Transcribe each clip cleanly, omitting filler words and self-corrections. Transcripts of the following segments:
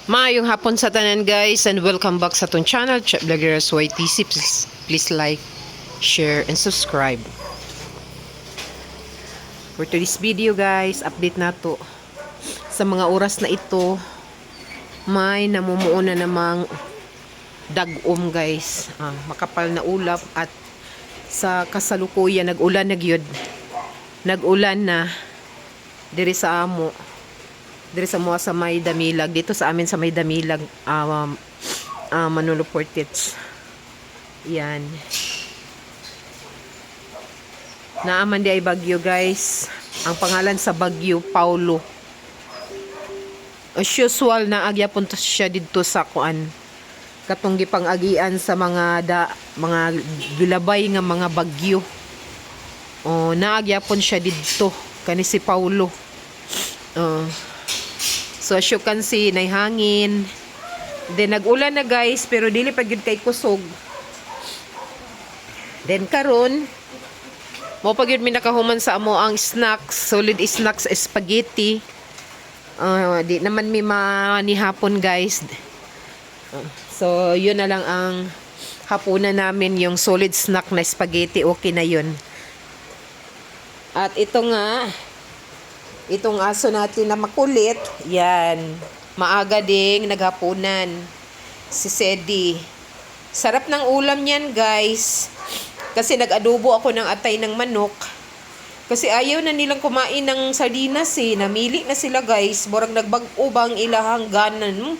Maayong hapon sa tanan guys and welcome back sa tong channel, Chef Vloggers YTC. Please like, share, and subscribe. For today's video guys, update na to. Sa mga oras na ito, may namumuo na namang dagom guys. Makapal na ulap at sa kasalukuyan nag-ulan na gyud. Nag-ulan na diri sa amo. Diri sa mga sa may Damilag, dito sa amin sa may Damilag, Manolo Portich. Yan. Naaman di ay bagyo guys. Ang pangalan sa bagyo, Paulo. As usual na agya punta siya dito sa kuan. Katong gipang-agian sa mga gilabay nga mga bagyo. O naagya pon siya dito kani si Paulo. So as you can see, nay hangin. Then nag-ulan na guys, pero dili pa gyud kay kusog. Then karon, mo pa gyud mi nakahuman sa amo ang snacks, solid snacks spaghetti. Di naman mi manihapon guys. So yun na lang ang hapunan namin, yung solid snack na spaghetti, okay na yun. At ito nga, itong aso natin na makulit, yan, maaga ding naghapunan, si Sedi. Sarap ng ulam yan guys, kasi nag-adobo ako ng atay ng manok, kasi ayaw na nilang kumain ng sardinas namili na sila guys, borang nagbag-o bang ilahang ganan.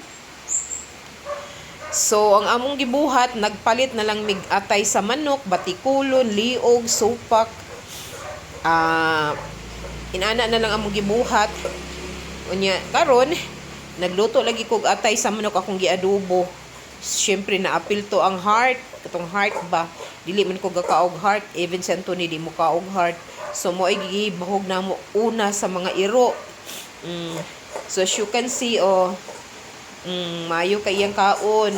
So ang among gibuhat, nagpalit na lang mig atay sa manok, batikulon, liog, supak, inana na lang among gibuhat. Unya karon nagluto lagi kog atay sa manok akong giadobo. Syempre naapil to ang heart, katong heart ba. Dili man ko gakaog heart, even si Anthony di mo kaog heart. So mo ay gibahog na mo una sa mga iro. So as you can see mayo kay iyang kaon.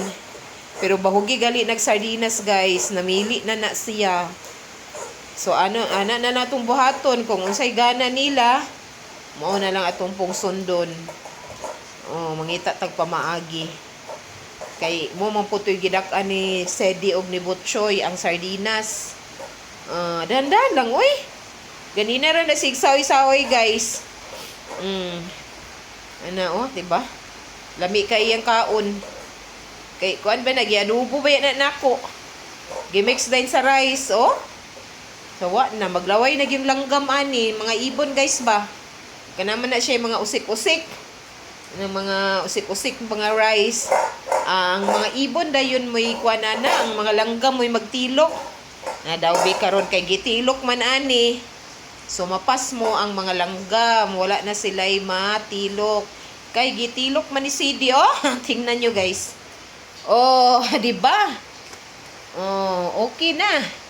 Pero bahugi gali nag sardinas guys, namili na siya. So ana na natong buhaton kung unsay gana nila, mao na lang atong pong sundon. Mangita tag pamaagi. Kay mo man putoy gidak-an ni Sedi og ni Butchoy ang sardinas. Dandan lang oy. Ganina ra na sigsaw-saoy guys. Diba? Lami kay iyang kaon. Kay kuan ba nagyadubo ba yan nako? Gimix din sa rice Sawa na, maglaway na yung langgam ani, mga ibon guys ba. Kanaman na siya mga usik-usik. Mga usik-usik mga rice. Ang mga ibon dayon mo'y kuanana, ang mga langgam mo'y magtilok. Na daw karon kay gitilok man ani. So mapas mo ang mga langgam, wala na sila'y matilok. Kay gitilok man ni Sidi tingnan nyo guys. Di ba? Okay na.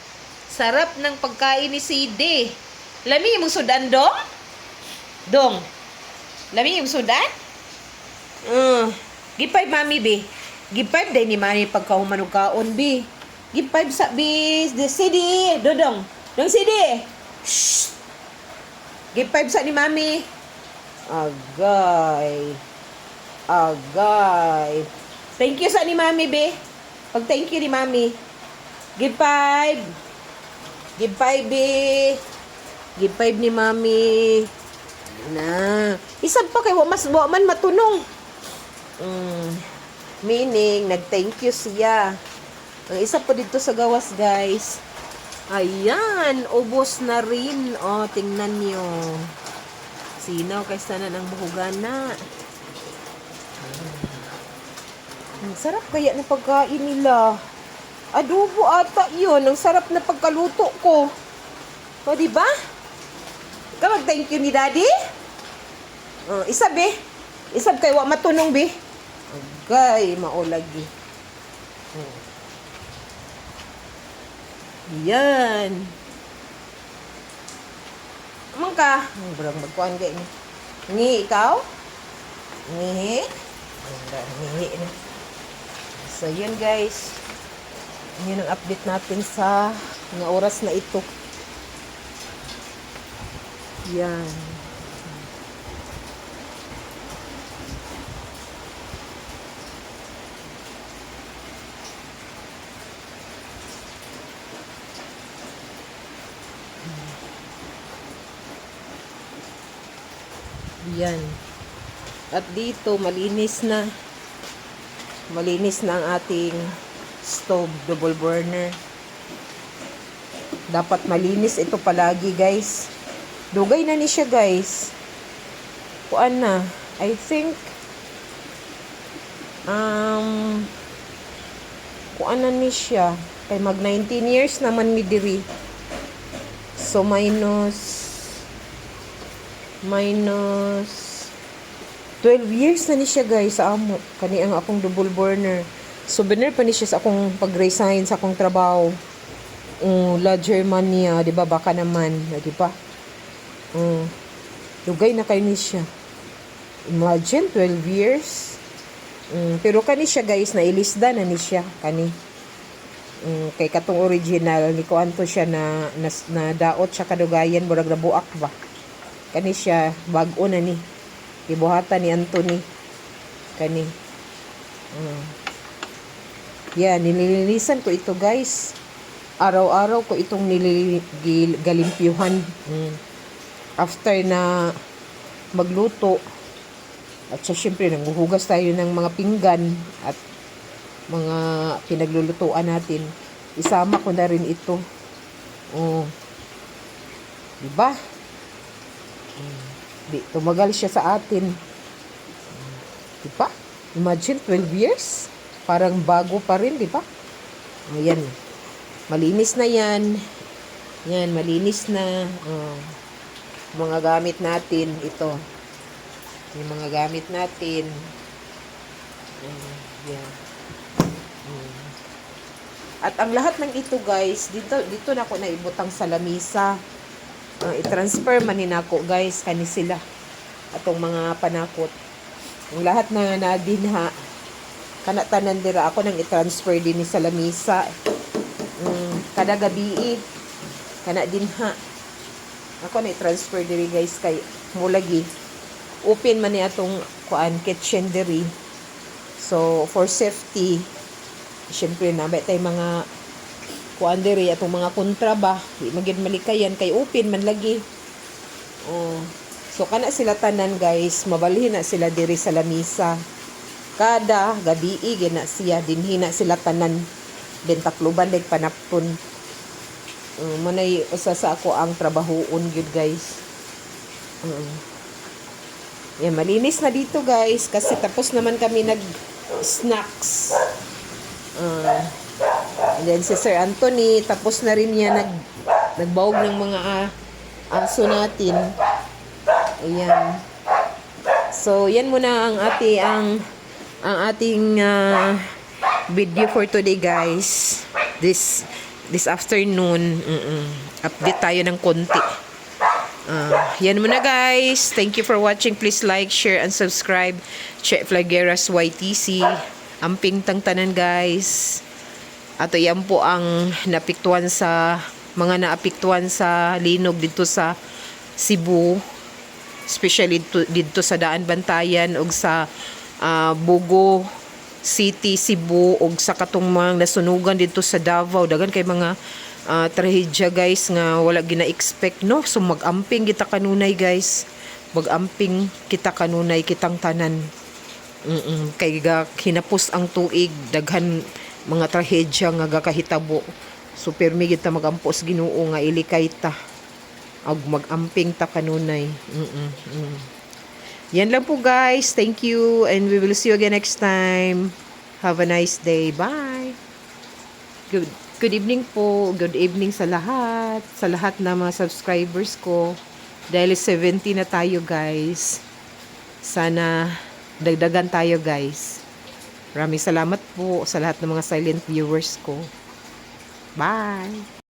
Sarap ng pagkain ni Sidi. Lami mong sudan, Dong? Dong, lami mong sudan? Gipay mami, be. Gipay day ni mami pagkahuman og kaon, be. Gipay sa, be. Sidi, Dodong. Dong, Sidi. Shh. Gipay sa ni mami. Agay. Thank you sa ni mami, be. Pag thank you ni mami. Gipay. Give 5, be. Give 5 ni mami. Na. Isab pa kay wa man matunong. Meaning, nag-thank you siya. Ang isa po dito sa gawas, guys. Ayan, ubos na rin. Tingnan nyo. Sinaw kay sana ng buhugana. Ang sarap kaya na pagkain nila. Adobo ata yun. Ang sarap na pagkaluto ko. Diba? Ikaw mag-thank you ni Daddy? Isab, be. Isab kay wa matunong, be. Agay, maulagi. Yan. Amang ka. Berang magkuhan kayo. Ngihi ikaw? Ngihi? Ngihi na. So, yun guys. Yun ang update natin sa mga oras na ito. Yan. Yan. At dito, malinis na. Malinis na ang ating stove, double burner. Dapat malinis ito palagi, guys. Dugay na ni siya, guys. Kuan na. I think, kuan na ni siya. Kay mag 19 years naman mi diri. So, minus 12 years na ni siya, guys, sa amo. Kani ang akong double burner. Souvenir pa ni siya sa akong pag-resign sa akong trabaho. Lodger man niya, di ba? Baka naman, di ba? Lugay na kayo ni siya. Imagine, 12 years. Pero kani siya, guys, nailisda na ni siya. Kani. Kay katong original, ni ko anto siya na daot siya kadugayan, burag na buak ba? Kani siya, bago na ni. Ibuhatan ni Anthony. Kani. Yan, nililinisan ko ito, guys. Araw-araw ko itong nililimpyuhan. After na magluto. At syempre, nanghuhugas tayo ng mga pinggan at mga pinaglulutuan natin. Isama ko na rin ito. Diba? Tumagal siya sa atin. Diba? Imagine, 12 years. Parang bago pa rin, diba? Ayan. Malinis na yan. Yan, malinis na. Mga gamit natin. Ito. Yung mga gamit natin. Yan. At ang lahat ng ito, guys, dito na ako naibutang sa lamisa. I-transfer man ako, guys, kani sila atong mga panakot. Ang lahat na nadinha kanatanan dira ako nang i-transfer din sa lamisa. Kada gabi kana dinha ako na i-transfer diri, guys, kay mulagi open man ni atong kuan kitchen diri. So for safety, syempre na ba tay mga kuan diri atong mga kontra ba, di magid malikayan kay open man lagi. So kana sila tanan, guys, mabalhin na sila diri sa lamisa. Kada gabi gina siya dinhi na sila tanan den takluban deg panapton. Manay usa sa ako ang trabahoon gyud, guys. Yan, malinis na dito, guys, kasi tapos naman kami nag snacks. And then si Sir Anthony, tapos na rin niya nagbawog ng mga aso natin. Ayan. So, yan muna ang ating video for today, guys. This afternoon, update tayo ng konti. Yan muna, guys. Thank you for watching. Please like, share, and subscribe. Chef Flagueras YTC. Amping tang tanan, guys. At yan po ang naapektuhan sa linog dito sa Cebu, especially dito sa Daan Bantayan ug sa Bogo City, Cebu, ug sa katong mga nasunugan dito sa Davao. Dagan kay mga trahedya, guys, nga wala gina-expect, no? So mag-amping kita kanunay, guys. Mag-amping kita kanunay kitang tanan. Kay hinapos ang tuig, daghan mga trahedya nga gakahitabo. So permi kita magampos Ginoo nga ilikay ta ag magamping ta kanunay. Yan lang po, guys. Thank you and we will see you again next time. Have a nice day. Bye. Good evening po. Good evening sa lahat. Sa lahat na mga subscribers ko. Dahil 70 na tayo, guys. Sana dagdagan tayo, guys. Maraming salamat po sa lahat ng mga silent viewers ko. Bye!